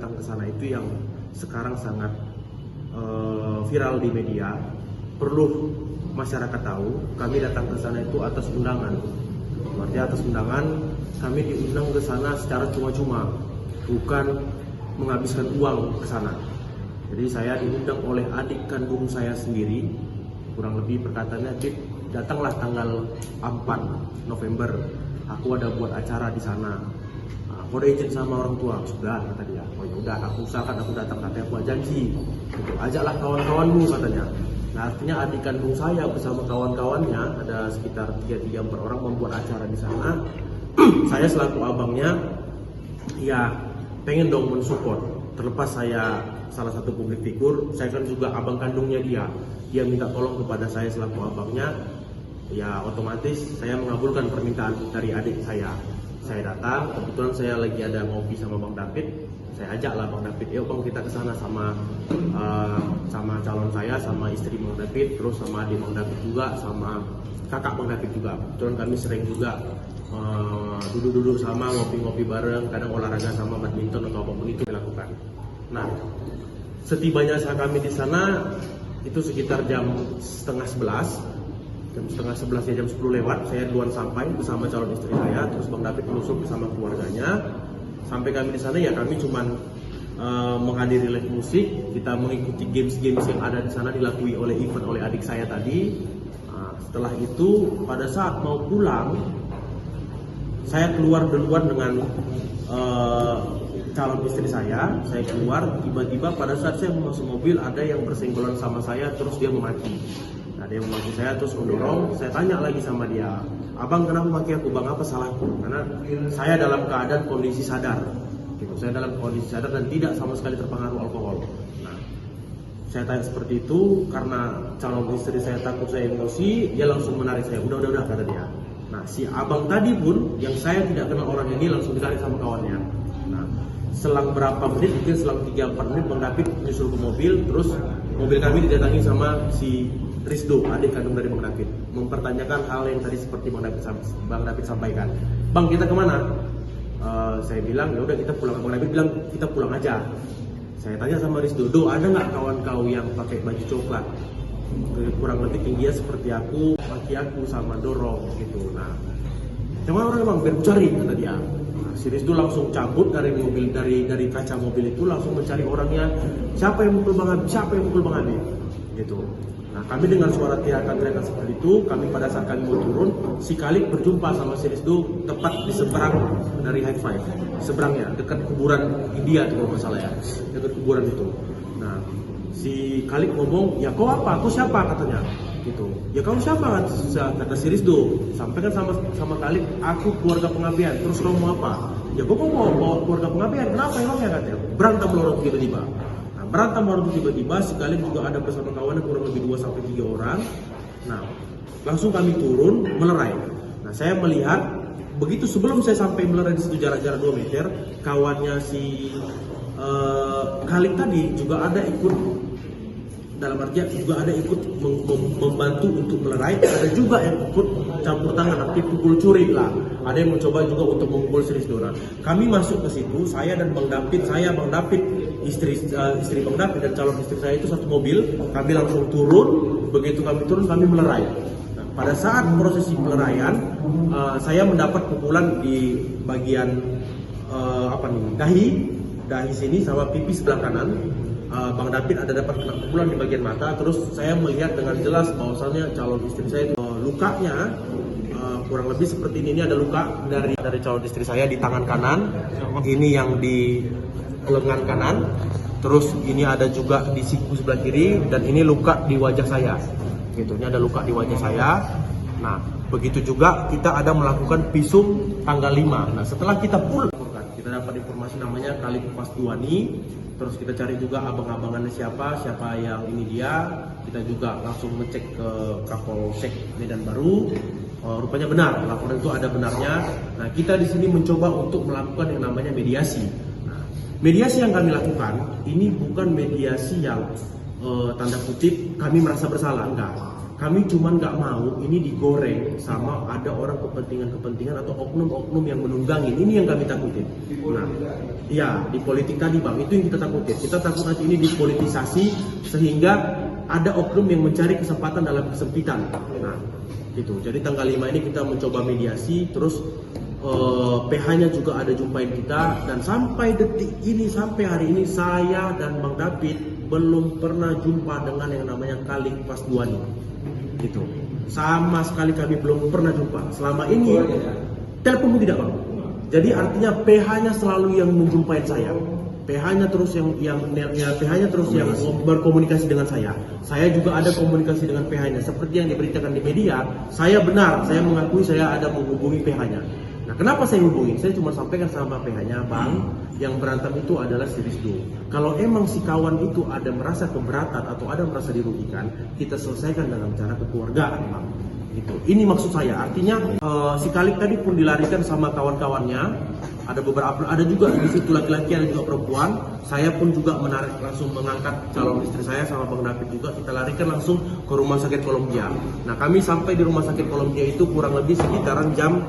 datang ke sana itu yang sekarang sangat viral di media. Perlu masyarakat tahu, kami datang ke sana itu atas undangan. Artinya atas undangan, kami diundang ke sana secara cuma-cuma, bukan menghabiskan uang ke sana. Jadi saya diundang oleh adik kandung saya sendiri, kurang lebih perkataannya, "Dik, datanglah tanggal 4 November, aku ada buat acara di sana. Aku udah izin sama orang tua." "Sudah," kata dia. "Oh ya udah, aku usahakan aku datang, katanya aku janji. Gitu. Ajaklah kawan-kawanmu," katanya. Nah, artinya adik kandung saya bersama kawan-kawannya, ada sekitar 3-4 orang membuat acara di sana. Saya selaku abangnya, ya pengen dong mensupport. Terlepas saya salah satu publik figur, saya kan juga abang kandungnya dia. Dia minta tolong kepada saya selaku abangnya, ya otomatis saya mengabulkan permintaan dari adik saya. Saya datang, kebetulan saya lagi ada ngopi sama Bang David. Saya ajaklah Bang David, "Yuk Bang, kita ke sana sama calon saya, sama istri Bang David, terus sama adik Bang David juga, sama kakak Bang David juga." Kebetulan kami sering juga duduk-duduk sama, ngopi-ngopi bareng, kadang olahraga sama, badminton atau apapun itu dilakukan. Nah, setibanya kami di sana itu sekitar jam setengah 11 ya, jam 10 lewat, saya duluan sampai bersama calon istri saya, terus Bang David menyusul bersama keluarganya. Sampai kami di sana ya kami cuman menghadiri live musik, kita mengikuti games-games yang ada di sana dilakui oleh adik saya tadi. Setelah itu pada saat mau pulang, saya keluar duluan dengan calon istri saya keluar, tiba-tiba pada saat saya masuk mobil ada yang bersenggolan sama saya, terus dia memaki. Nah, dia memaki saya terus mendorong. Saya tanya lagi sama dia, "Abang, kenapa maki aku? Bang, apa salahku?" Karena saya dalam keadaan kondisi sadar, gitu. Saya dalam kondisi sadar dan tidak sama sekali terpengaruh alkohol. Nah, saya tanya seperti itu karena calon istri saya takut saya emosi, dia langsung menarik saya. Udah, kata dia. Nah, si abang tadi pun yang saya tidak kenal orang ini langsung ditarik sama kawannya. Nah, selang berapa menit, mungkin selang 3-4 menit, Bang David nyusul ke mobil, terus mobil kami didatangi sama si Rizdo, adik kandung dari Bang David, mempertanyakan hal yang tadi seperti Bang David sampaikan. "Bang, kita kemana?" Saya bilang, "Ya udah kita pulang." Bang David bilang, "Kita pulang aja." Saya tanya sama Rizdo, "Do, ada nggak kawan kau yang pakai baju coklat? Kurang lebih tingginya seperti aku, maki aku sama dorong gitu." Nah, "Cuma orang Bang, biar ku cari," kata dia. Nah, si Rizdo langsung cabut dari mobil, dari kaca mobil itu, langsung mencari orangnya. "Siapa yang mukul Bang Habib? Siapa yang mukul Bang Habib?" Gitu. Nah, kami dengan suara teriakan seperti itu, kami pada saat kami mau turun, si Khalid berjumpa sama si Rizdo tepat di seberang dari High Five, seberangnya, dekat kuburan India itu kalau nggak salah ya, dekat kuburan itu. Nah, si Khalid ngomong, "Ya kau apa? Aku siapa?" katanya. Gitu. "Ya kamu siapa?" kata si Rizdo. Sampaikan sama Khalid, "Aku keluarga pengabdian." "Terus kamu mau apa?" "Ya kok mau bawa keluarga pengabdian? Kenapa emangnya?" katanya. Berantem lorong tiba-tiba. Berantem baru tiba-tiba, sekali juga ada bersama kawannya kurang lebih 2-3 orang. Nah, langsung kami turun melerai. Nah, saya melihat begitu sebelum saya sampai melerai di situ jarak 2 meter, kawannya si Khalid tadi juga ada ikut, dalam artian juga ada ikut membantu untuk melerai, ada juga yang ikut campur tangan, aktif pukul curi lah. Ada yang mencoba juga untuk memukul Rizdo. Kami masuk ke situ, saya dan Bang David, Bang David, istri Bang David dan calon istri saya itu satu mobil. Kami langsung turun. Begitu kami turun, kami melerai. Nah, pada saat prosesi peleraian, saya mendapat pukulan di bagian dahi sini sama pipi sebelah kanan. Bang David ada dapat kena pukulan di bagian mata. Terus saya melihat dengan jelas bahwasannya calon istri saya lukanya kurang lebih seperti ini ada luka dari calon istri saya di tangan kanan, ini yang di lengan kanan, terus ini ada juga di siku sebelah kiri, dan ini luka di wajah saya. Gitu, ini ada luka di wajah saya. Nah, begitu juga kita ada melakukan visum tanggal 5. Nah, setelah kita pulang, kita dapat informasi namanya Khalid Pasduani. Terus kita cari juga abang-abangannya siapa yang ini dia. Kita juga langsung ngecek ke Kapolsek Medan Baru. Rupanya benar, laporan itu ada benarnya. Nah, kita di sini mencoba untuk melakukan yang namanya mediasi. Nah, mediasi yang kami lakukan ini bukan mediasi yang tanda kutip kami merasa bersalah, enggak. Kami cuman nggak mau ini digoreng sama ada orang kepentingan atau oknum-oknum yang menunggangin. Ini yang kami takutin. Nah, ya di politik tadi Bang, itu yang kita takutin. Kita takut nanti ini dipolitisasi sehingga ada oknum yang mencari kesempatan dalam kesempitan. Nah, gitu. Jadi tanggal 5 ini kita mencoba mediasi, terus PH-nya juga ada jumpain kita, dan sampai detik ini, sampai hari ini saya dan Bang David belum pernah jumpa dengan yang namanya Kalik Pasduani. Gitu. Sama sekali kami belum pernah jumpa. Selama ini telepon pun tidak Bang. Jadi artinya PH-nya selalu yang menjumpai saya. PH-nya terus yang PH-nya terus yang berkomunikasi dengan saya. Saya juga ada komunikasi dengan PH-nya. Seperti yang diberitakan di media, saya benar, saya mengakui saya ada menghubungi PH-nya. Nah, kenapa saya hubungi? Saya cuma sampaikan sama PH-nya, Bang, yang berantem itu adalah si Rizdo. Kalau emang si kawan itu ada merasa keberatan atau ada merasa dirugikan, kita selesaikan dengan cara kekeluargaan, Bang. Gitu. Ini maksud saya. Artinya si Kalik tadi pun dilarikan sama kawan-kawannya. Ada beberapa, ada juga di situ laki-laki, ada juga perempuan. Saya pun juga langsung mengangkat calon istri saya sama Bang David juga. Kita larikan langsung ke rumah sakit Kolombia. Nah, kami sampai di rumah sakit Kolombia itu kurang lebih sekitaran jam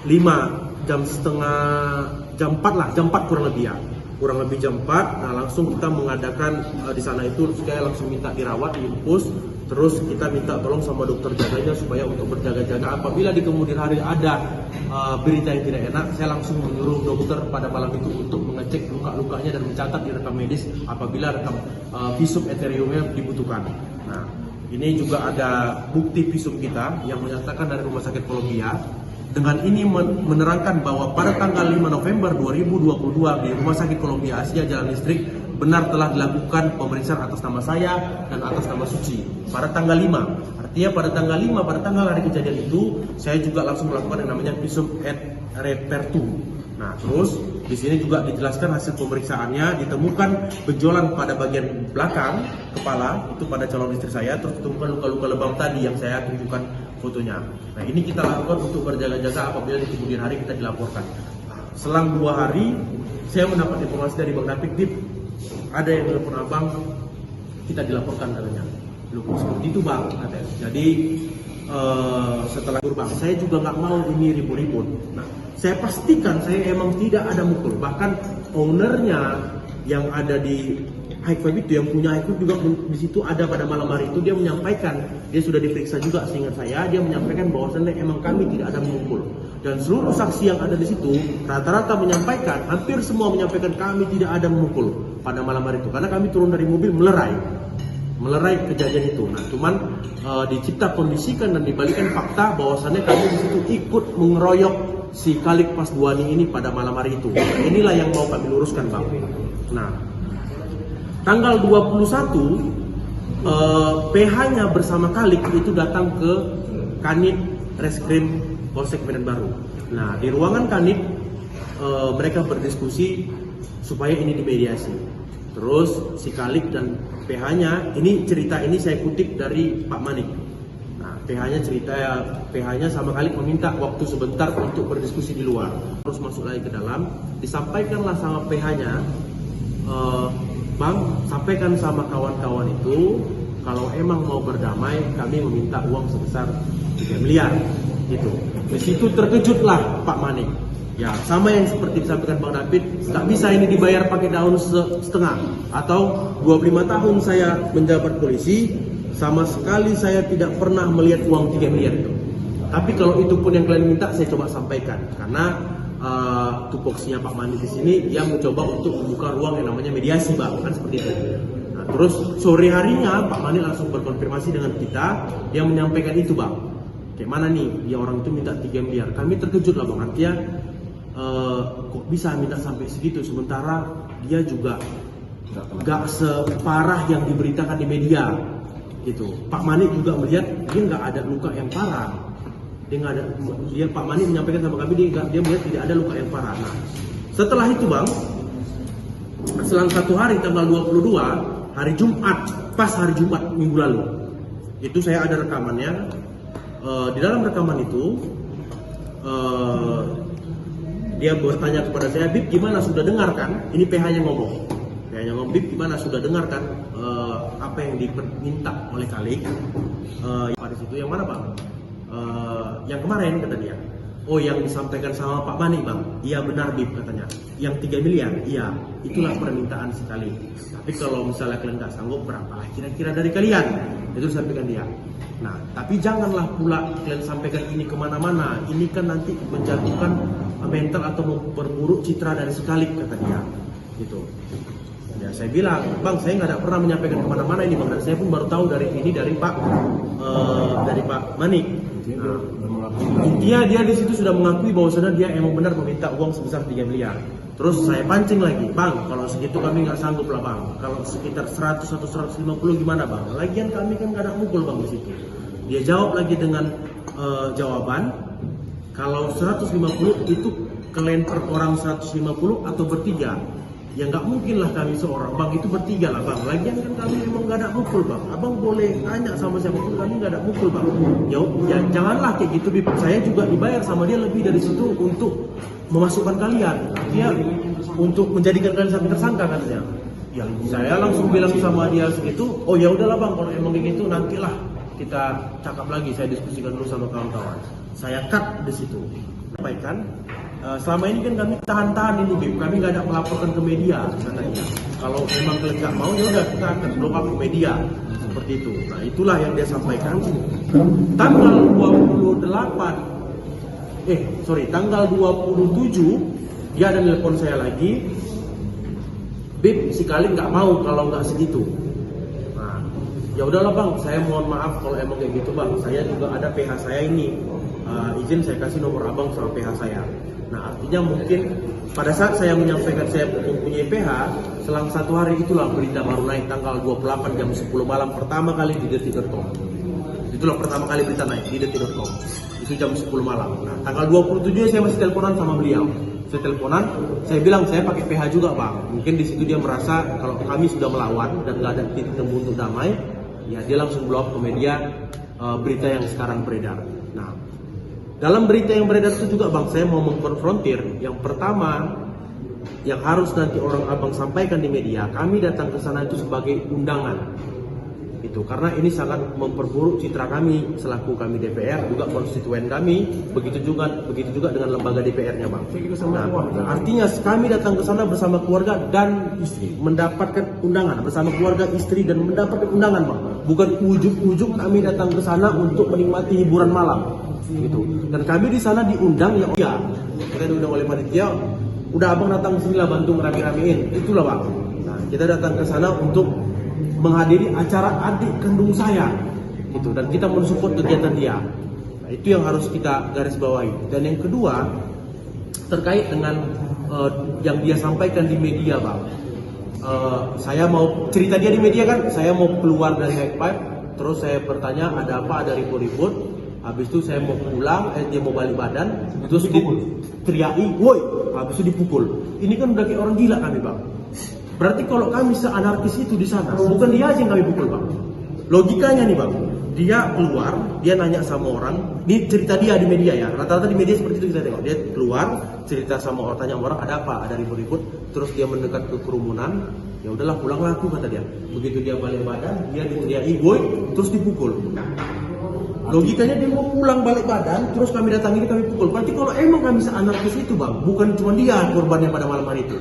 5, jam 4 kurang lebih ya. Kurang lebih jam 4, nah langsung kita mengadakan di sana itu, saya langsung minta dirawat di infus. Terus kita minta tolong sama dokter jaganya supaya untuk berjaga-jaga. Apabila di kemudian hari ada berita yang tidak enak, saya langsung menyuruh dokter pada malam itu untuk mengecek luka-lukanya dan mencatat di rekam medis apabila rekam visum ethereumnya dibutuhkan. Nah, ini juga ada bukti visum kita yang menyatakan dari rumah sakit Kolombia. Dengan ini menerangkan bahwa pada tanggal 5 November 2022 di Rumah Sakit Kolombia Asia Jalan Listrik benar telah dilakukan pemeriksaan atas nama saya dan atas nama Suci pada tanggal 5. Artinya pada tanggal 5, pada tanggal hari kejadian itu, saya juga langsung melakukan yang namanya visum et repertum. Nah, terus di sini juga dijelaskan hasil pemeriksaannya, ditemukan benjolan pada bagian belakang kepala itu pada calon istri saya, terus ditemukan luka-luka lebam tadi yang saya tunjukkan fotonya. Nah, ini kita lakukan untuk berjaga-jaga apabila di kemudian hari kita dilaporkan. Selang 2 hari, saya mendapat informasi dari Bang David, ada yang telepon abang, kita dilaporkan katanya. Loh, seperti itu Bang, katanya. Jadi setelah kurban, saya juga nggak mau ini ribut-ribut. Nah, saya pastikan saya emang tidak ada mukul. Bahkan ownernya yang ada di Highfive itu, yang punya Highfive juga di situ ada pada malam hari itu, dia menyampaikan, dia sudah diperiksa juga seingat saya, dia menyampaikan bahwasannya emang kami tidak ada memukul. Dan seluruh saksi yang ada di situ rata-rata menyampaikan, hampir semua menyampaikan kami tidak ada memukul pada malam hari itu, karena kami turun dari mobil melerai kejadian itu. Nah, cuman dicipta kondisikan dan dibalikan fakta bahwasannya kami di situ ikut mengeroyok si Kalik Pasduani ini pada malam hari itu. Nah, inilah yang mau kami luruskan Bang. Nah, tanggal 21 PH-nya bersama Kalik itu datang ke Kanit Reskrim Polsek Medan Baru. Nah, di ruangan Kanit mereka berdiskusi supaya ini dimediasi. Terus si Kalik dan PH-nya, ini cerita ini saya kutip dari Pak Manik. Nah, PH-nya sama Kalik meminta waktu sebentar untuk berdiskusi di luar. Terus masuk lagi ke dalam, disampaikanlah sama PH-nya, Bang, sampaikan sama kawan-kawan itu kalau emang mau berdamai, kami meminta uang sebesar 3 miliar. Gitu. Di situ terkejutlah Pak Manik. Ya, sama yang seperti disampaikan Bang David, nggak bisa ini dibayar pakai daun setengah. Atau 25 tahun saya menjabat polisi, sama sekali saya tidak pernah melihat uang 3 miliar itu. Tapi kalau itu pun yang kalian minta, saya coba sampaikan. Karena tupoksinya Pak Manik di sini, dia mencoba untuk membuka ruang yang namanya mediasi, Bang. Kan seperti itu. Nah, terus sore harinya Pak Manik langsung berkonfirmasi dengan kita, dia menyampaikan itu, Bang. Kayak mana nih, dia orang itu minta 3 miliar. Kami terkejut lah Bang, artinya kok bisa minta sampai segitu, sementara dia juga gak separah yang diberitakan di media gitu. Pak Manik juga melihat dia nggak ada luka yang parah, Pak Manik menyampaikan sama kami dia melihat tidak ada luka yang parah. Nah, setelah itu Bang, selang 1 hari tanggal 22 hari Jumat, pas hari Jumat minggu lalu itu saya ada rekamannya. Di dalam rekaman itu dia bertanya kepada saya, Bib gimana sudah dengar kan? Ini PH-nya ngomong, Bib gimana sudah dengar kan apa yang diminta oleh Kalik. Pada situ yang mana bang? Yang kemarin kata dia. Oh, yang disampaikan sama Pak Mani bang, iya benar Bib katanya. Yang 3 miliar, iya, itulah permintaan sekali. Tapi kalau misalnya kalian nggak sanggup, berapa kira-kira dari kalian? Itu sampaikan dia. Nah, tapi janganlah pula kalian sampaikan ini kemana-mana. Ini kan nanti menjatuhkan mental atau memperburuk citra dari sekali kata dia. Gitu. Ya, saya bilang, bang, saya nggak ada pernah menyampaikan kemana-mana ini bang. Dan saya pun baru tahu dari Pak Mani. Nah, intinya dia di situ sudah mengakui bahwa dia emang benar meminta uang sebesar 3 miliar. Terus saya pancing lagi, bang, kalau segitu kami nggak sanggup lah bang. Kalau sekitar 100 atau 150 gimana bang? Lagian kami kan nggak ada mukul bang di situ. Dia jawab lagi dengan jawaban, kalau 150 itu kalian per orang 150 atau bertiga. Ya nggak mungkin lah kami seorang bang, itu bertiga lah bang. Lagian kan kami memang nggak ada mukul bang. Abang boleh tanya sama siapapun, kami nggak ada mukul bang. Ya janganlah kayak gitu Bib. Saya juga dibayar sama dia lebih dari situ untuk memasukkan kalian. Dia untuk menjadikan kalian sampai tersangka katanya. Ya saya langsung bilang sama dia segitu. Oh ya udahlah bang, kalau emang kayak gitu nantilah kita cakap lagi. Saya diskusikan dulu sama kawan-kawan. Saya cut di situ. Sampaikan. Selama ini kan kami tahan-tahan ini Bib, kami nggak ada melaporkan ke media katanya. Kalau memang kalian nggak mau ya udah kita akan blow up ke media seperti itu. Nah itulah yang dia sampaikan. Tanggal 27 dia ada telepon saya lagi. Bib, si Kalik nggak mau kalau nggak segitu. Nah ya udahlah bang, saya mohon maaf kalau emang kayak gitu bang. Saya juga ada PH saya ini. Izin saya kasih nomor abang sama PH saya. Nah artinya mungkin pada saat saya menyampaikan saya mempunyai PH, selang 1 hari itulah berita baru naik tanggal 28 jam 10 malam pertama kali di detik.com. Itulah pertama kali berita naik di detik.com. Itu jam 10 malam. Nah tanggal 27 saya masih teleponan sama beliau. Saya bilang saya pakai PH juga bang. Mungkin di situ dia merasa kalau kami sudah melawan dan nggak ada titik temu untuk damai, ya dia langsung blow up ke media berita yang sekarang beredar. Nah, dalam berita yang beredar itu juga bang, saya mau mengkonfrontir. Yang pertama, yang harus nanti orang abang sampaikan di media, kami datang ke sana itu sebagai undangan. Itu karena ini sangat memperburuk citra kami selaku kami DPR, juga konstituen kami, begitu juga dengan lembaga DPR-nya bang. Nah, artinya kami datang ke sana bersama keluarga dan istri, mendapatkan undangan bersama keluarga, istri dan mendapatkan undangan bang. Bukan ujuk-ujuk kami datang ke sana untuk menikmati hiburan malam. Gitu. Dan kami di sana diundang ya, kita diundang oleh panitia. Udah abang datang ke sini lah bantu ngerame-ramein, itulah bang. Nah, kita datang ke sana untuk menghadiri acara adik kandung saya, gitu. Dan kita mensupport kegiatan dia. Nah, itu yang harus kita garis bawahi. Dan yang kedua terkait dengan yang dia sampaikan di media bang. Saya mau cerita dia di media kan, saya mau keluar dari High Five, terus saya bertanya ada apa, ada ribut-ribut. Habis itu saya mau pulang, dia mau balik badan, terus diteriaki, woi, habis itu dipukul. Ini kan udah kayak orang gila kami bang. Berarti kalau kami seanarkis itu di sana, bukan dia aja yang kami pukul bang. Logikanya nih bang, dia keluar, dia nanya sama orang, ini cerita dia di media ya, rata-rata di media seperti itu kita tengok. Dia keluar, cerita sama orang, tanya orang ada apa, ada ribut-ribut, terus dia mendekat ke kerumunan, ya udahlah pulanglah aku kata dia. Begitu dia balik badan, dia diteriaki, woi, terus dipukul. Logikanya dia mau pulang balik badan, terus kami datang ini kami pukul. Berarti kalau emang kami seanarkis itu bang, bukan cuma dia korbannya pada malam hari itu.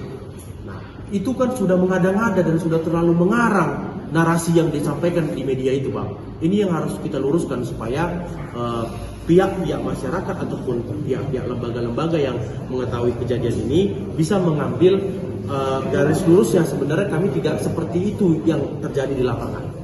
Nah, itu kan sudah mengada-ngada dan sudah terlalu mengarang narasi yang disampaikan di media itu bang. Ini yang harus kita luruskan supaya pihak-pihak masyarakat ataupun pihak-pihak lembaga-lembaga yang mengetahui kejadian ini bisa mengambil garis lurus yang sebenarnya kami tidak seperti itu yang terjadi di lapangan.